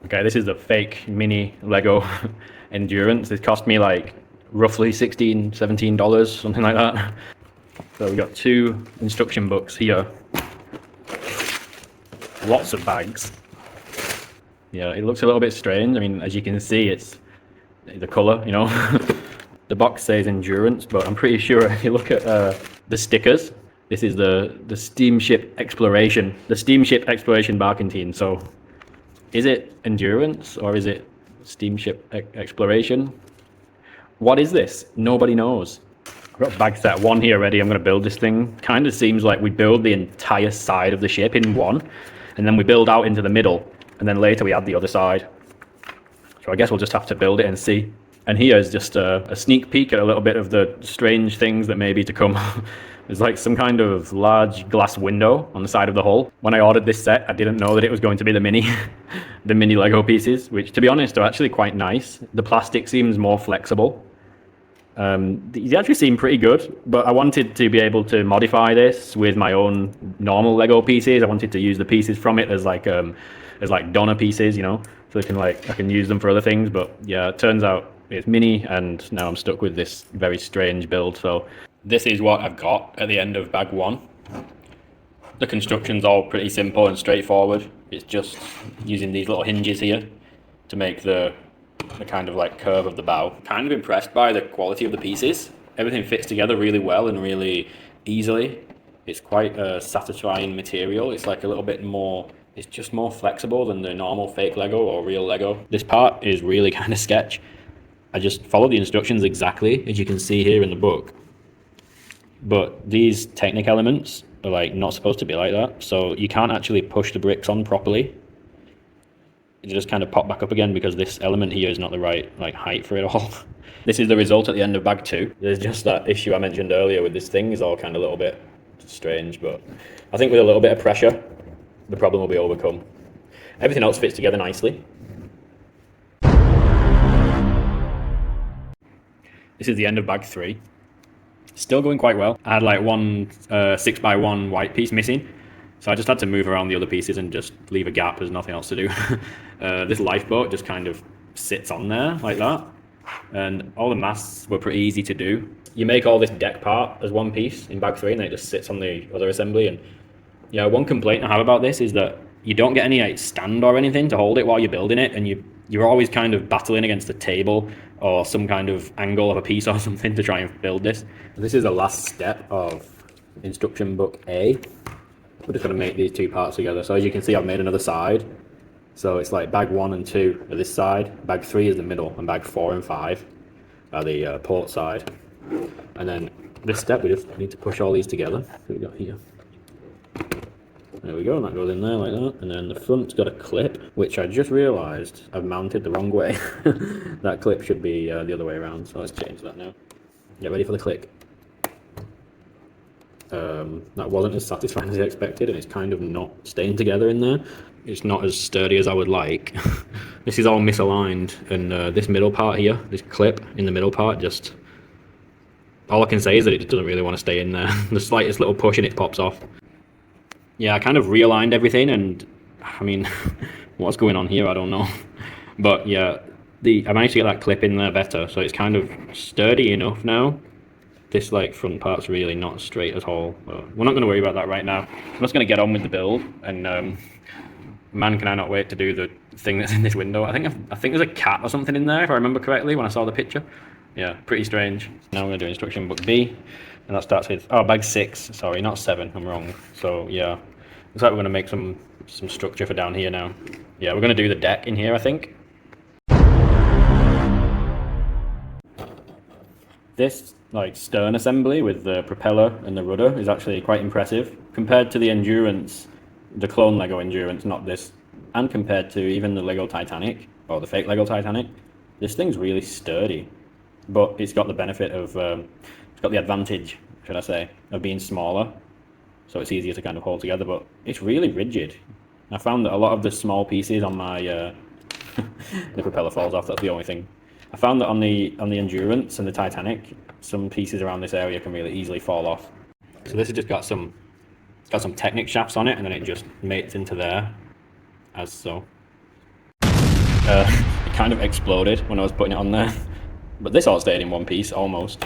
Okay, this is the fake mini Lego Endurance. It cost me like roughly $16, $17, something like that. So we got 2 instruction books here. Lots of bags. Yeah, it looks a little bit strange. I mean, as you can see, it's the color, you know. The box says Endurance, but I'm pretty sure if you look at the stickers, this is the Steamship Exploration, the Steamship Exploration Barkentine. So is it Endurance or is it Steamship Exploration? What is this? Nobody knows. I've got bag set 1 here ready. I'm going to build this thing. Kind of seems like we build the entire side of the ship in one, and then we build out into the middle, and then later we add the other side. So I guess we'll just have to build it and see. And here is just a sneak peek at a little bit of the strange things that may be to come. There's like some kind of large glass window on the side of the hull. When I ordered this set, I didn't know that it was going to be the mini, the mini Lego pieces, which to be honest are actually quite nice. The plastic seems more flexible. These actually seem pretty good, but I wanted to be able to modify this with my own normal Lego pieces. I wanted to use the pieces from it as like donor pieces, you know, so I can use them for other things. But yeah, it turns out it's mini, and now I'm stuck with this very strange build. So this is what I've got at the end of bag 1. The construction's all pretty simple and straightforward. It's just using these little hinges here to make the kind of like curve of the bow. Kind of impressed by the quality of the pieces. Everything fits together really well and really easily. It's quite a satisfying material. It's like a little bit more, it's just more flexible than the normal fake Lego or real Lego. This part is really kind of sketch. I just follow the instructions exactly, as you can see here in the book. But these Technic elements are like not supposed to be like that. So you can't actually push the bricks on properly. They just kind of pop back up again because this element here is not the right like height for it all. This is the result at the end of bag 2. There's just that issue I mentioned earlier with this thing is all kind of a little bit strange, but I think with a little bit of pressure, the problem will be overcome. Everything else fits together nicely. This is the end of bag 3. Still going quite well. I had like one 6x1 white piece missing, so I just had to move around the other pieces and just leave a gap. There's nothing else to do. This lifeboat just kind of sits on there like that, and all the masts were pretty easy to do. You make all this deck part as one piece in bag 3, and then it just sits on the other assembly. And yeah, one complaint I have about this is that you don't get any like stand or anything to hold it while you're building it, and you're always kind of battling against a table or some kind of angle of a piece or something to try and build this. This is the last step of instruction book A. We're just going to make these 2 parts together. So as you can see, I've made another side. So it's like bag 1 and 2 are this side, bag 3 is the middle, and bag 4 and 5 are the port side. And then this step, we just need to push all these together. So we got here. There we go, and that goes in there like that. And then the front's got a clip, which I just realised I've mounted the wrong way. That clip should be the other way around, so let's change that now. Get ready for the click. That wasn't as satisfying as I expected, and it's kind of not staying together in there. It's not as sturdy as I would like. This is all misaligned, and this middle part here, this clip in the middle part, just... all I can say is that it just doesn't really want to stay in there. The slightest little push and it pops off. Yeah, I kind of realigned everything, and I mean, what's going on here, I don't know. But yeah, I managed to get that clip in there better, so it's kind of sturdy enough now. This like front part's really not straight at all. But we're not going to worry about that right now. I'm just going to get on with the build, and man, can I not wait to do the thing that's in this window. I think there's a cat or something in there, if I remember correctly, when I saw the picture. Yeah, pretty strange. Now we're going to do instruction book B. And that starts with, bag 6, sorry, not 7, I'm wrong. So yeah, looks like we're gonna make some structure for down here now. Yeah, we're gonna do the deck in here, I think. This like stern assembly with the propeller and the rudder is actually quite impressive. Compared to the Endurance, the clone Lego Endurance, not this, and compared to even the Lego Titanic, or the fake Lego Titanic, this thing's really sturdy. But it's got the benefit of, it's got the advantage, should I say, of being smaller, so it's easier to kind of hold together, but it's really rigid. I found that a lot of the small pieces on my, the propeller falls off, that's the only thing. I found that on the Endurance and the Titanic, some pieces around this area can really easily fall off. So this has just got some Technic shafts on it, and then it just mates into there, as so. It kind of exploded when I was putting it on there. But this all stayed in one piece, almost.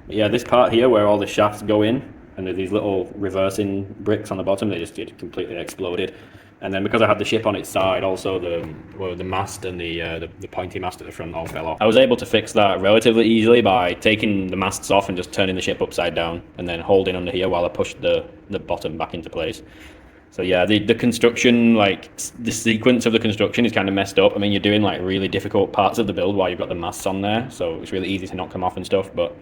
But yeah, this part here where all the shafts go in, and there's these little reversing bricks on the bottom, they just completely exploded. And then because I had the ship on its side, also the mast and the pointy mast at the front all fell off. I was able to fix that relatively easily by taking the masts off and just turning the ship upside down, and then holding under here while I pushed the bottom back into place. So yeah, the construction, like the sequence of the construction is kind of messed up. I mean, you're doing like really difficult parts of the build while you've got the masts on there, so it's really easy to knock them off and stuff. But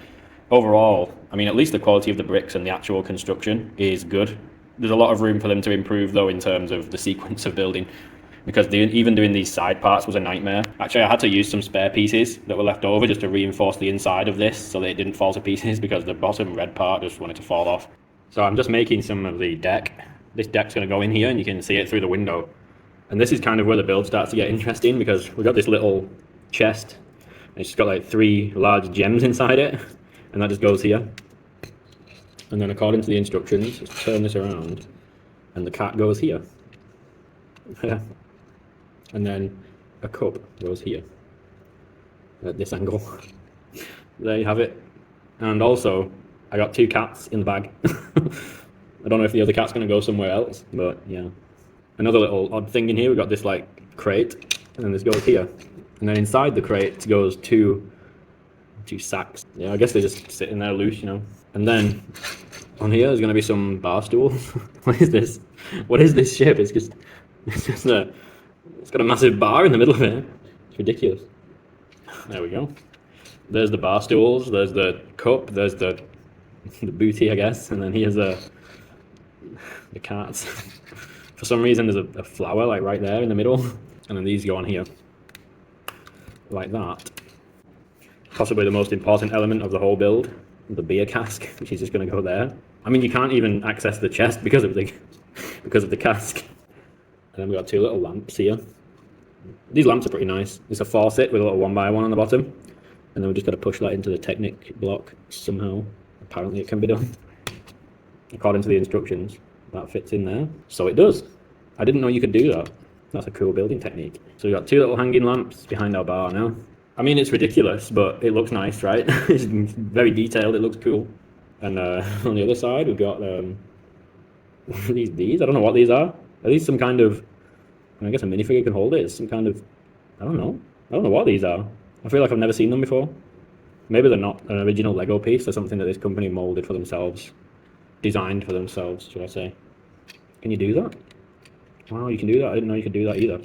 overall, I mean, at least the quality of the bricks and the actual construction is good. There's a lot of room for them to improve though in terms of the sequence of building, because even doing these side parts was a nightmare. Actually, I had to use some spare pieces that were left over just to reinforce the inside of this so that it didn't fall to pieces, because the bottom red part just wanted to fall off. So I'm just making some of the deck. This deck's going to go in here and you can see it through the window. And this is kind of where the build starts to get interesting, because we've got this little chest and it's just got like 3 large gems inside it, and that just goes here. And then according to the instructions, just turn this around and the cat goes here. And then a cup goes here at this angle. There you have it. And also, I got 2 cats in the bag. I don't know if the other cat's going to go somewhere else, but yeah. Another little odd thing in here, we've got this like crate, and then this goes here. And then inside the crate goes two sacks. Yeah, I guess they just sit in there loose, you know. And then on here there's going to be some bar stools. What is this? What is this ship? It's got a massive bar in the middle of it. It's ridiculous. There we go. There's the bar stools, there's the cup, there's the booty, I guess, and then here's the cats. For some reason there's a flower like right there in the middle, and then these go on here like that. Possibly the most important element of the whole build, the beer cask, which is just going to go there. I mean, you can't even access the chest because of the cask. And then we've got 2 little lamps here. These lamps are pretty nice. It's a faucet with a little 1x1 on the bottom, and then we've just got to push that into the Technic block somehow. Apparently it can be done. According to the instructions, that fits in there. So it does. I didn't know you could do that. That's a cool building technique. So we've got 2 little hanging lamps behind our bar now. I mean, it's ridiculous, but it looks nice, right? It's very detailed, it looks cool. And on the other side, we've got these. I don't know what these are. Are these some kind of, I guess a minifigure can hold it. It's some kind of, I don't know what these are. I feel like I've never seen them before. Maybe they're not an original Lego piece. They're something that this company molded for themselves. Designed for themselves, should I say. Can you do that? Wow, you can do that. I didn't know you could do that either.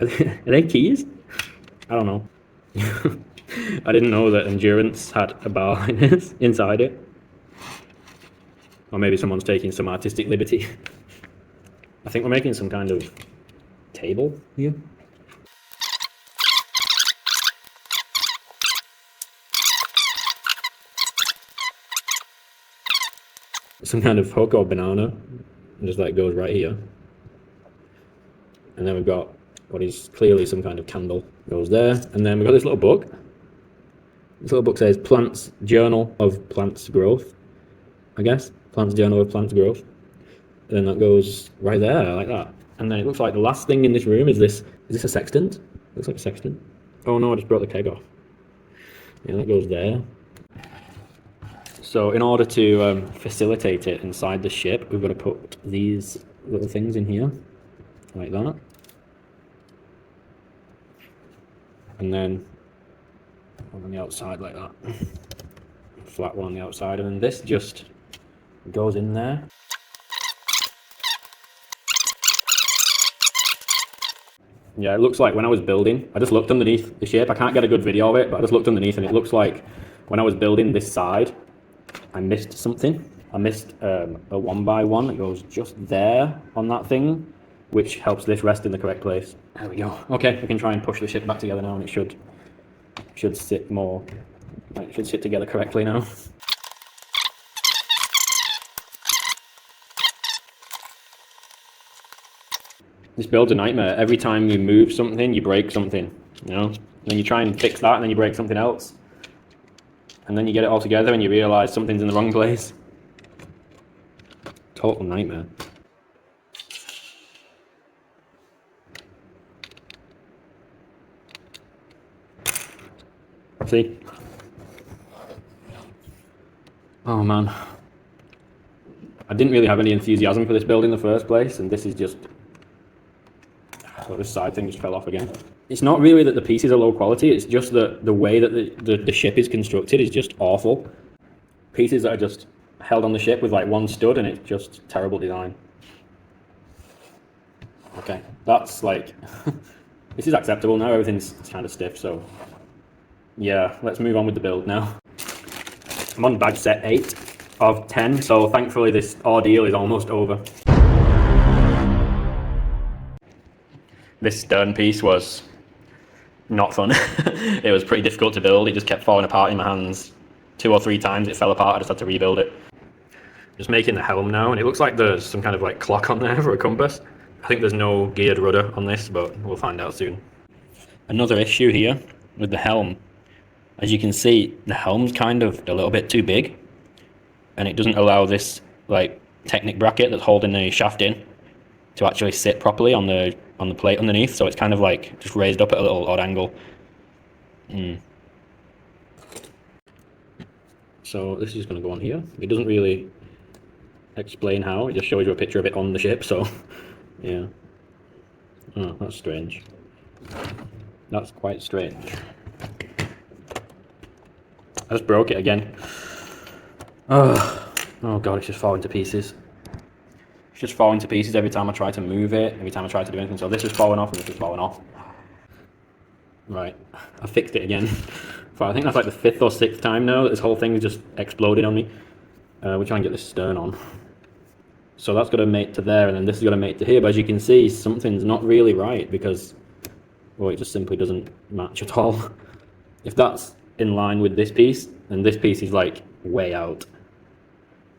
Are they keys? I don't know. I didn't know that Endurance had a bar like this inside it. Or maybe someone's taking some artistic liberty. I think we're making some kind of table here. Some kind of hook or banana, and just like goes right here. And then we've got what is clearly some kind of candle, goes there. And then we've got this little book. This little book says Plants Journal of Plants Growth, I guess. Plants Journal of Plants Growth. And then that goes right there, like that. And then it looks like the last thing in this room is this. Is this a sextant? Looks like a sextant. Oh no, I just brought the keg off. Yeah, that goes there. So in order to facilitate it inside the ship, we've got to put these little things in here, like that. And then one on the outside like that. Flat one on the outside, and then this just goes in there. Yeah, it looks like when I was building, I just looked underneath the ship. I can't get a good video of it, but I just looked underneath and it looks like when I was building this side, I missed something. I missed a 1x1 that goes just there on that thing, which helps this rest in the correct place. There we go. Okay, we can try and push the ship back together now, and it should sit more, it should sit together correctly now. This build's a nightmare. Every time you move something, you break something, you know? And then you try and fix that, and then you break something else. And then you get it all together and you realize something's in the wrong place. Total nightmare. See? Oh man. I didn't really have any enthusiasm for this build in the first place, and this is just... Oh, this side thing just fell off again. It's not really that the pieces are low quality, it's just that the way that the ship is constructed is just awful. Pieces that are just held on the ship with like one stud, and it's just terrible design. Okay, that's like... This is acceptable now, everything's kind of stiff, so... Yeah, let's move on with the build now. I'm on badge set 8 of 10, so thankfully this ordeal is almost over. This stern piece was not fun. It was pretty difficult to build, it just kept falling apart in my hands. 2 or 3 times it fell apart, I just had to rebuild it. Just making the helm now, and it looks like there's some kind of like clock on there for a compass. I think there's no geared rudder on this, but we'll find out soon. Another issue here with the helm. As you can see, the helm's kind of a little bit too big, and it doesn't allow this like Technic bracket that's holding the shaft in to actually sit properly on the plate underneath, so it's kind of like just raised up at a little odd angle. So this is just going to go on here. It doesn't really explain how, it just shows you a picture of it on the ship, so yeah. Oh, that's strange. That's quite strange. I just broke it again. Oh god, it's just falling to pieces. It's just falling to pieces every time I try to move it, every time I try to do anything. So this is falling off and this is falling off. Right, I fixed it again. So I think that's like the 5th or 6th time now that this whole thing is just exploded on me. We're trying to get this stern on. So that's got to mate to there, and then this is going to mate to here. But as you can see, something's not really right because, well, it just simply doesn't match at all. If that's in line with this piece, and this piece is like way out.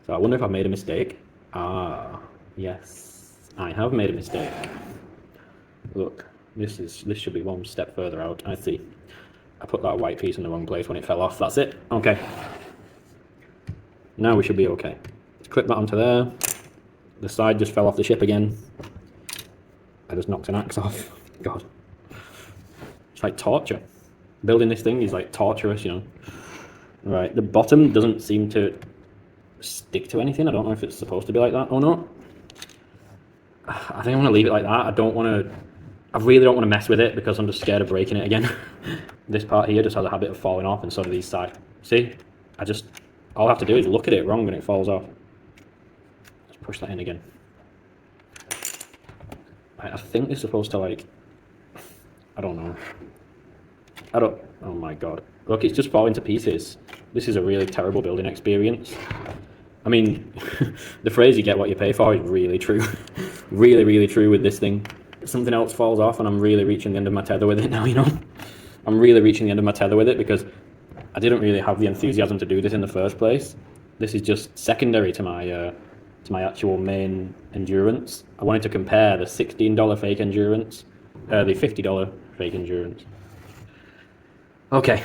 So I wonder if I've made a mistake. Ah, yes, I have made a mistake. Look, this should be one step further out. I see. I put that white piece in the wrong place when it fell off. That's it. Okay. Now we should be okay. Let's clip that onto there. The side just fell off the ship again. I just knocked an axe off. God. It's like torture. Building this thing is like torturous, you know. Right, the bottom doesn't seem to stick to anything. I don't know if it's supposed to be like that or not. I think I'm going to leave it like that. I really don't want to mess with it because I'm just scared of breaking it again. This part here just has a habit of falling off, and so do these sides. See? All I have to do is look at it wrong and it falls off. Let's push that in again. I think it's supposed to like... I don't know. Oh my god. Look, it's just falling to pieces. This is a really terrible building experience. I mean, the phrase you get what you pay for is really true. Really, really true with this thing. Something else falls off and I'm really reaching the end of my tether with it now, you know? I'm really reaching the end of my tether with it because I didn't really have the enthusiasm to do this in the first place. This is just secondary to my actual main endurance. I wanted to compare the $16 fake endurance, the $50 fake endurance. Okay,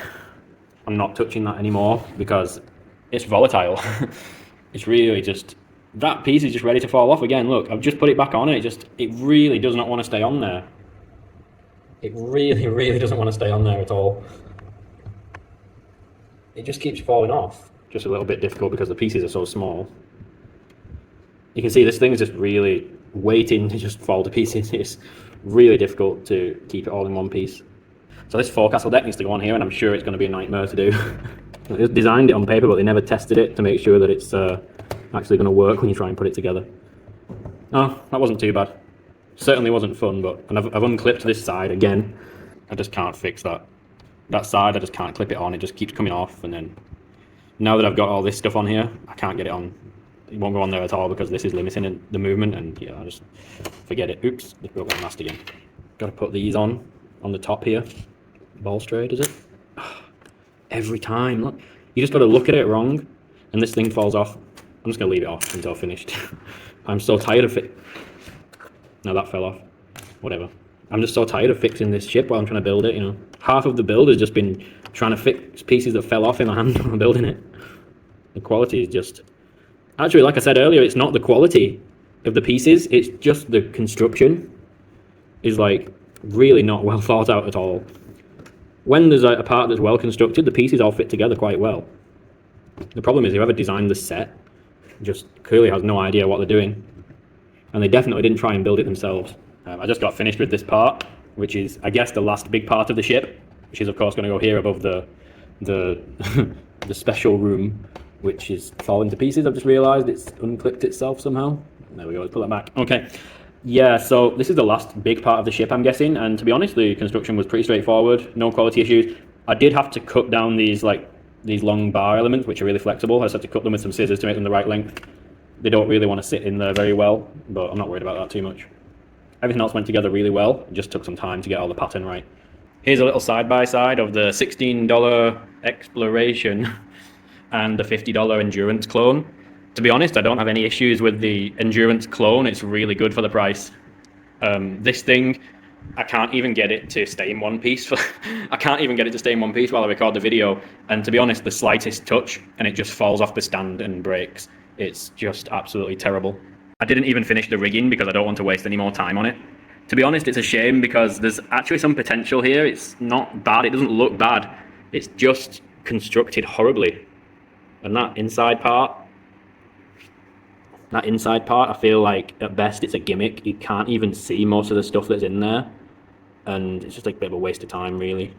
I'm not touching that anymore because it's volatile. It's really just, that piece is just ready to fall off again. Look, I've just put it back on and it really does not want to stay on there. It really, really doesn't want to stay on there at all. It just keeps falling off. Just a little bit difficult because the pieces are so small. You can see this thing is just really waiting to just fall to pieces. It's really difficult to keep it all in one piece. So this forecastle deck needs to go on here, and I'm sure it's going to be a nightmare to do. They designed it on paper, but they never tested it to make sure that it's actually going to work when you try and put it together. Oh, that wasn't too bad. Certainly wasn't fun, but and I've unclipped this side again. I just can't fix that. That side, I just can't clip it on. It just keeps coming off, and then now that I've got all this stuff on here, I can't get it on. It won't go on there at all because this is limiting the movement, and yeah, I just forget it. Oops, just broke my mast again. Got to put these on the top here. Ball straight, is it? Every time, look. You just got to look at it wrong, and this thing falls off. I'm just going to leave it off until finished. I'm so tired of it. No, that fell off. Whatever. I'm just so tired of fixing this ship while I'm trying to build it, you know. Half of the build has just been trying to fix pieces that fell off in my hand while I'm building it. The quality is just... Actually, like I said earlier, it's not the quality of the pieces, it's just the construction is like really not well thought out at all. when there's a part that's well constructed, the pieces all fit together quite well. The problem is whoever designed the set just clearly has no idea what they're doing. And they definitely didn't try and build it themselves. I just got finished with this part, which is, I guess, the last big part of the ship, which is, of course, going to go here above the the special room, which is falling to pieces. I've just realised it's unclipped itself somehow. There we go, let's pull that back. Okay. Yeah, so this is the last big part of the ship, I'm guessing, and to be honest, the construction was pretty straightforward, no quality issues. I did have to cut down these long bar elements, which are really flexible. I just had to cut them with some scissors to make them the right length. They don't really want to sit in there very well, but I'm not worried about that too much. Everything else went together really well. It just took some time to get all the pattern right. Here's a little side-by-side of the $16 Exploration and the $50 Endurance clone. To be honest, I don't have any issues with the Endurance clone. It's really good for the price. This thing, I can't even get it to stay in one piece. I can't even get it to stay in one piece while I record the video. And to be honest, the slightest touch and it just falls off the stand and breaks. It's just absolutely terrible. I didn't even finish the rigging because I don't want to waste any more time on it. To be honest, it's a shame because there's actually some potential here. It's not bad. It doesn't look bad. It's just constructed horribly. And that inside part, I feel like at best it's a gimmick. You can't even see most of the stuff that's in there. And it's just like a bit of a waste of time, really.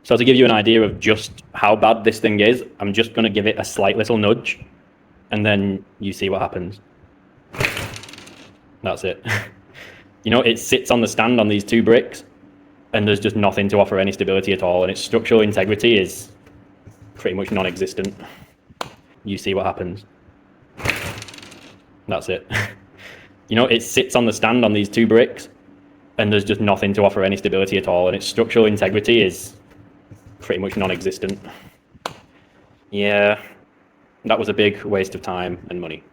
So to give you an idea of just how bad this thing is, I'm just going to give it a slight little nudge. And then you see what happens. That's it. You know, it sits on the stand on these two bricks. And there's just nothing to offer any stability at all. And its structural integrity is pretty much non-existent. You see what happens. That's it. You know, it sits on the stand on these two bricks. And there's just nothing to offer any stability at all. And its structural integrity is pretty much non-existent. Yeah, that was a big waste of time and money.